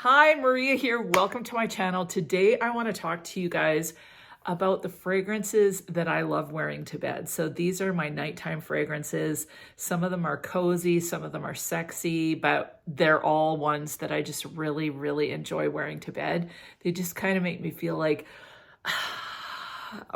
Hi, Maria here. Welcome to my channel. Today I want to talk to you guys about the fragrances that I love wearing to bed. So these are my nighttime fragrances. Some of them are cozy, some of them are sexy, but they're all ones that I just really, really enjoy wearing to bed. They just kind of make me feel like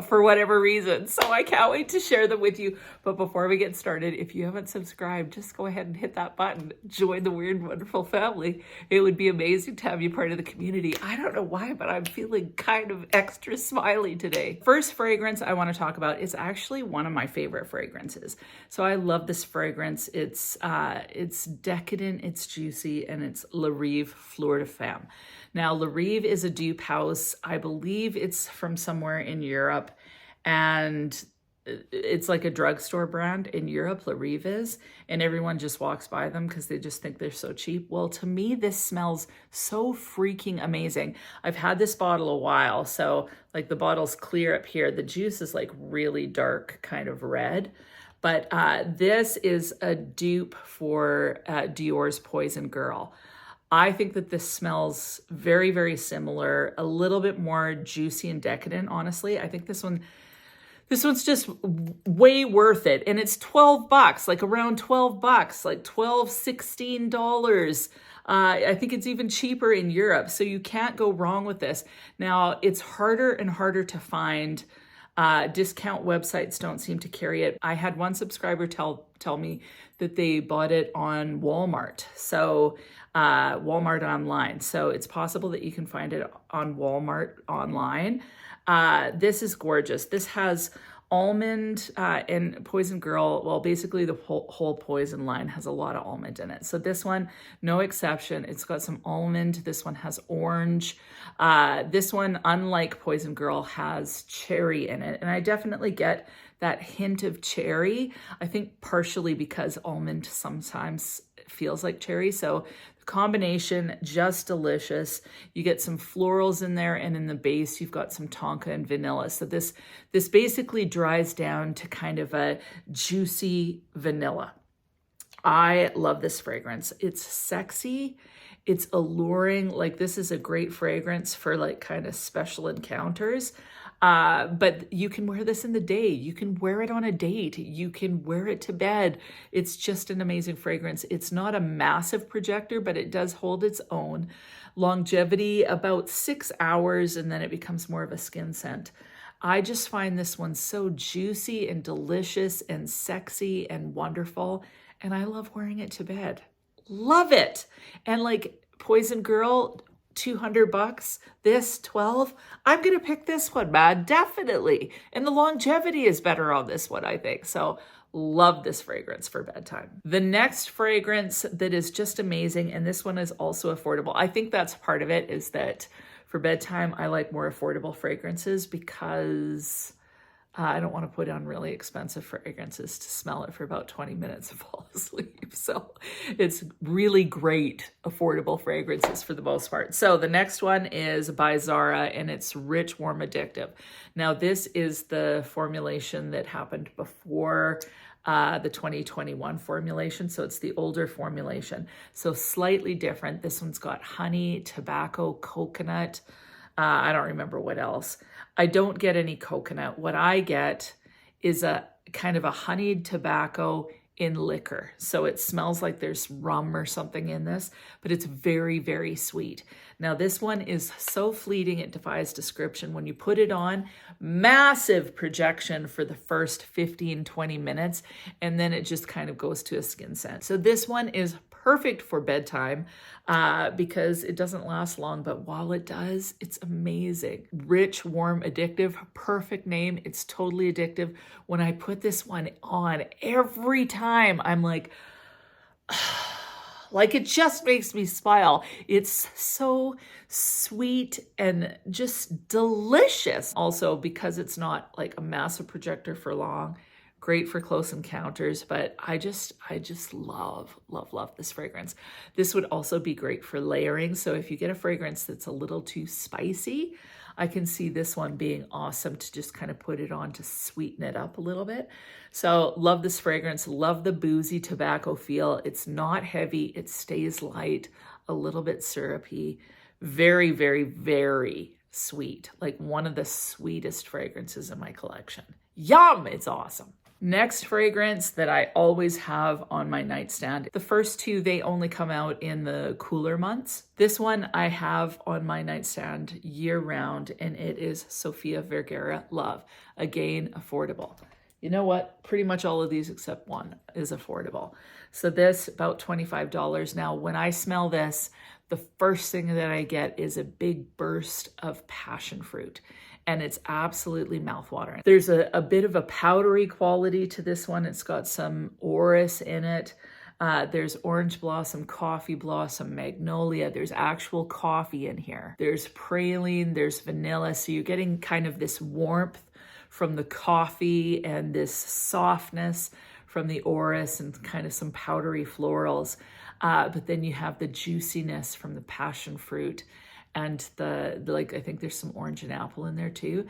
for whatever reason. So I can't wait to share them with you. But before we get started, if you haven't subscribed, just go ahead and hit that button. Join the Weird Wonderful family. It would be amazing to have you part of the community. I don't know why, but I'm feeling kind of extra smiley today. First fragrance I want to talk about is actually one of my favorite fragrances. So I love this fragrance. It's decadent, it's juicy, and it's Riva Florida Fam. Now, Riva is a dupe house. I believe it's from somewhere in Europe, and it's like a drugstore brand in Europe, Riva is, and everyone just walks by them because they just think they're so cheap. Well, to me, this smells so freaking amazing. I've had this bottle a while, so like the bottle's clear up here. The juice is like really dark, kind of red. But this is a dupe for Dior's Poison Girl. I think that this smells very, very similar, a little bit more juicy and decadent, honestly. I think this one's just way worth it. And it's 12 bucks, like around 12 bucks, like $12, $16. I think it's even cheaper in Europe. So you can't go wrong with this. Now, it's harder and harder to find. Discount websites don't seem to carry it. I had one subscriber tell me that they bought it on Walmart. So Walmart online. So it's possible that you can find it on Walmart online. This is gorgeous. This has almond and Poison Girl. Well, basically the whole Poison line has a lot of almond in it. So this one, no exception. It's got some almond. This one has orange. This one, unlike Poison Girl, has cherry in it. And I definitely get that hint of cherry. I think partially because almond sometimes feels like cherry. So the combination, just delicious. You get some florals in there, and in the base, you've got some tonka and vanilla. So this basically dries down to kind of a juicy vanilla. I love this fragrance. It's sexy. It's alluring. Like, this is a great fragrance for like kind of special encounters. But you can wear this in the day. You can wear it on a date. You can wear it to bed. It's just an amazing fragrance. It's not a massive projector, but it does hold its own. Longevity, about 6 hours, and then it becomes more of a skin scent. I just find this one so juicy and delicious and sexy and wonderful. And I love wearing it to bed. Love it. And like Poison Girl, 200 bucks, this 12, I'm going to pick this one, man, definitely. And the longevity is better on this one, I think. So love this fragrance for bedtime. The next fragrance that is just amazing, and this one is also affordable. I think that's part of it, is that for bedtime, I like more affordable fragrances because I don't want to put on really expensive fragrances to smell it for about 20 minutes and fall asleep. So it's really great affordable fragrances for the most part. So the next one is by Zara, and it's Rich, Warm, Addictive. Now this is the formulation that happened before the 2021 formulation. So it's the older formulation. So slightly different. This one's got honey, tobacco, coconut. I don't remember what else. I don't get any coconut. What I get is a kind of a honeyed tobacco in liquor. So it smells like there's rum or something in this, but it's very, very sweet. Now this one is so fleeting, it defies description. When you put it on, massive projection for the first 15, 20 minutes, and then it just kind of goes to a skin scent. So this one is perfect for bedtime because it doesn't last long, but while it does, it's amazing. Rich, Warm, Addictive, perfect name. It's totally addictive. When I put this one on, every time I'm like it just makes me smile. It's so sweet and just delicious. Also, because it's not like a massive projector for long, great for close encounters, but I just love this fragrance. This would also be great for layering. So if you get a fragrance that's a little too spicy, I can see this one being awesome to just kind of put it on to sweeten it up a little bit. So love this fragrance, love the boozy tobacco feel. It's not heavy, it stays light. a little bit syrupy, very, very, very sweet. Like one of the sweetest fragrances in my collection. Yum! It's awesome. Next fragrance that I always have on my nightstand. The first two, they only come out in the cooler months. This one I have on my nightstand year round, and it is Sofia Vergara Love. Again, affordable. You know what? Pretty much all of these except one is affordable. So this, about $25. Now, when I smell this, the first thing that I get is a big burst of passion fruit. And it's absolutely mouthwatering. There's a bit of a powdery quality to this one. It's got some orris in it. There's orange blossom, coffee blossom, magnolia. There's actual coffee in here. There's praline, there's vanilla. So you're getting kind of this warmth from the coffee and this softness from the orris and kind of some powdery florals. But then you have the juiciness from the passion fruit and the like, I think there's some orange and apple in there too,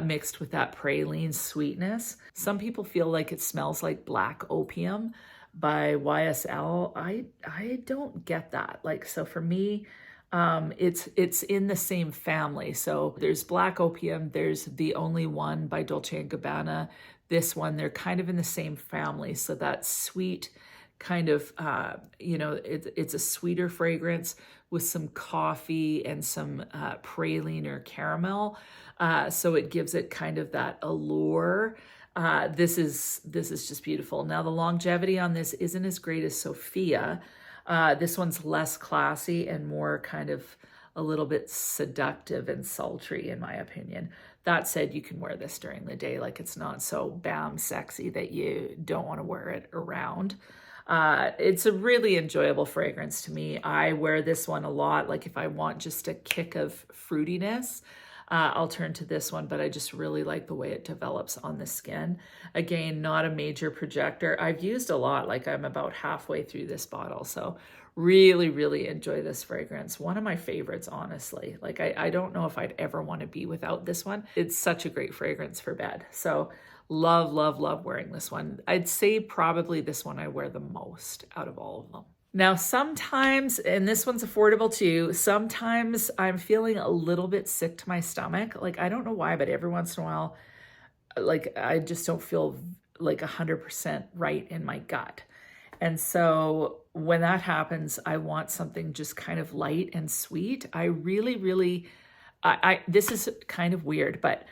mixed with that praline sweetness. Some people feel like it smells like Black Opium by YSL. I don't get that. Like, so for me, it's in the same family. So there's Black Opium, there's The Only One by Dolce & Gabbana. This one, they're kind of in the same family. So that sweet kind of, it's a sweeter fragrance with some coffee and some praline or caramel. So it gives it kind of that allure. This is just beautiful. Now the longevity on this isn't as great as Sofia. This one's less classy and more kind of a little bit seductive and sultry in my opinion. That said, you can wear this during the day. Like it's not so bam sexy that you don't want to wear it around. It's a really enjoyable fragrance to me. I wear this one a lot. Like if I want just a kick of fruitiness, I'll turn to this one, but I just really like the way it develops on the skin. Again, not a major projector. I've used a lot, like I'm about halfway through this bottle. So really, really enjoy this fragrance. One of my favorites, honestly. Like I don't know if I'd ever want to be without this one. It's such a great fragrance for bed. So love, love, love wearing this one. I'd say probably this one I wear the most out of all of them. Now, sometimes, and this one's affordable too, sometimes I'm feeling a little bit sick to my stomach. Like, I don't know why, but every once in a while, like, I just don't feel like 100% right in my gut. And so when that happens, I want something just kind of light and sweet. I really, really, this is kind of weird, but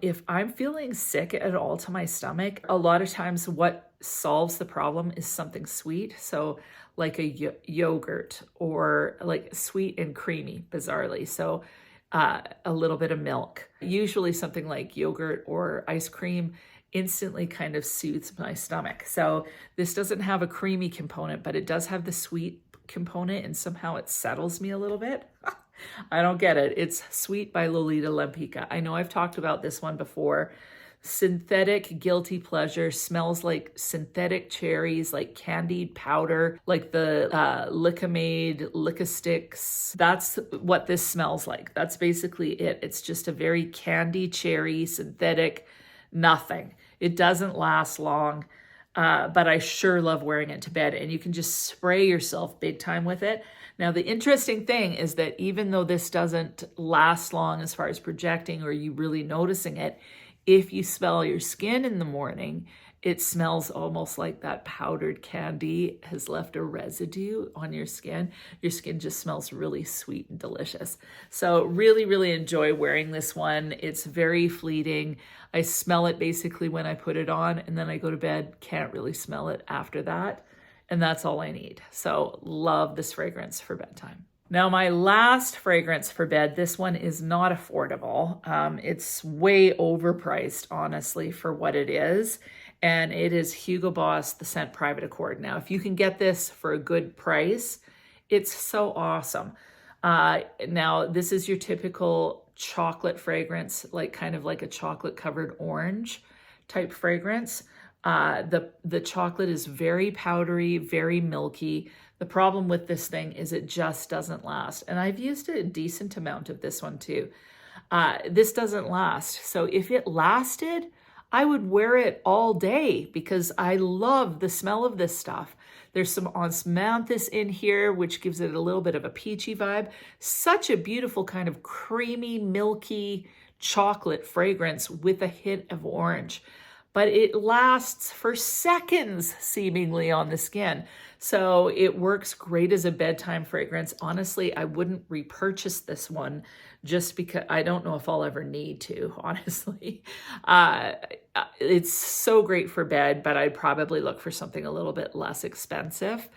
if I'm feeling sick at all to my stomach, a lot of times what solves the problem is something sweet. So like a yogurt or like sweet and creamy, bizarrely. So a little bit of milk, usually something like yogurt or ice cream instantly kind of soothes my stomach. So this doesn't have a creamy component, but it does have the sweet component and somehow it settles me a little bit. I don't get it. It's Sweet by Lolita Lempica. I know I've talked about this one before. Synthetic guilty pleasure, smells like synthetic cherries, like candied powder, like the Lickamade Lickasticks. That's what this smells like. That's basically it. It's just a very candy cherry, synthetic, nothing. It doesn't last long, but I sure love wearing it to bed, and you can just spray yourself big time with it. Now, the interesting thing is that even though this doesn't last long as far as projecting or you really noticing it, if you smell your skin in the morning, it smells almost like that powdered candy has left a residue on your skin. Your skin just smells really sweet and delicious. So really, really enjoy wearing this one. It's very fleeting. I smell it basically when I put it on, and then I go to bed, can't really smell it after that. And that's all I need. So love this fragrance for bedtime. Now, my last fragrance for bed, this one is not affordable. It's way overpriced, honestly, for what it is. And it is Hugo Boss, the Scent Private Accord. Now, if you can get this for a good price, it's so awesome. Now, this is your typical chocolate fragrance, like kind of like a chocolate covered orange type fragrance. The chocolate is very powdery, very milky. The problem with this thing is it just doesn't last. And I've used a decent amount of this one too. This doesn't last. So if it lasted, I would wear it all day because I love the smell of this stuff. There's some osmanthus in here, which gives it a little bit of a peachy vibe. Such a beautiful kind of creamy, milky chocolate fragrance with a hint of orange. But it lasts for seconds, seemingly, on the skin. So it works great as a bedtime fragrance. Honestly, I wouldn't repurchase this one just because I don't know if I'll ever need to, honestly. It's so great for bed, but I'd probably look for something a little bit less expensive.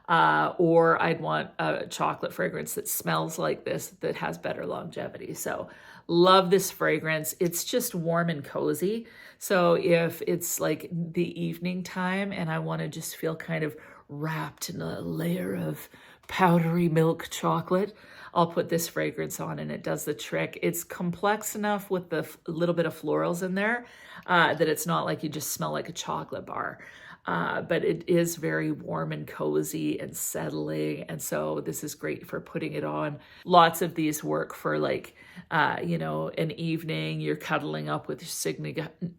Or I'd want a chocolate fragrance that smells like this, that has better longevity. So love this fragrance. It's just warm and cozy. So if it's like the evening time and I want to just feel kind of wrapped in a layer of powdery milk chocolate, I'll put this fragrance on and it does the trick. It's complex enough with the little bit of florals in there that it's not like you just smell like a chocolate bar. But it is very warm and cozy and settling. And so this is great for putting it on. Lots of these work for like, an evening, you're cuddling up with your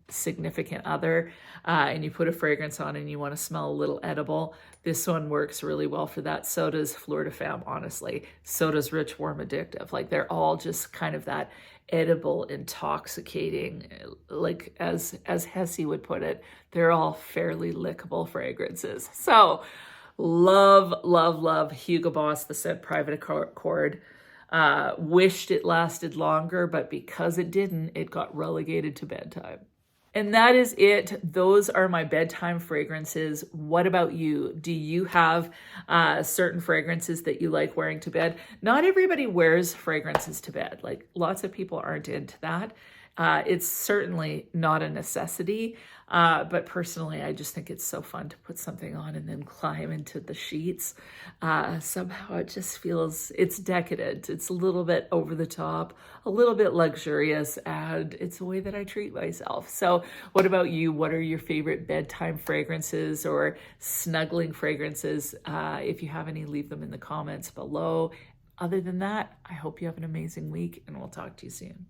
significant other and you put a fragrance on and you want to smell a little edible. This one works really well for that. So does Florida Fam, honestly. So does Rich, Warm, Addictive. Like they're all just kind of that edible, intoxicating, like as Hesse would put it, they're all fairly lickable fragrances. So love, love, love Hugo Boss, the Scent Private Accord. Wished it lasted longer, but because it didn't, it got relegated to bedtime. And that is it. Those are my bedtime fragrances. What about you? Do you have certain fragrances that you like wearing to bed? Not everybody wears fragrances to bed. Like lots of people aren't into that. It's certainly not a necessity, but personally, I just think it's so fun to put something on and then climb into the sheets. Somehow it just feels, it's decadent. It's a little bit over the top, a little bit luxurious, and it's a way that I treat myself. So what about you? What are your favorite bedtime fragrances or snuggling fragrances? If you have any, leave them in the comments below. Other than that, I hope you have an amazing week and we'll talk to you soon.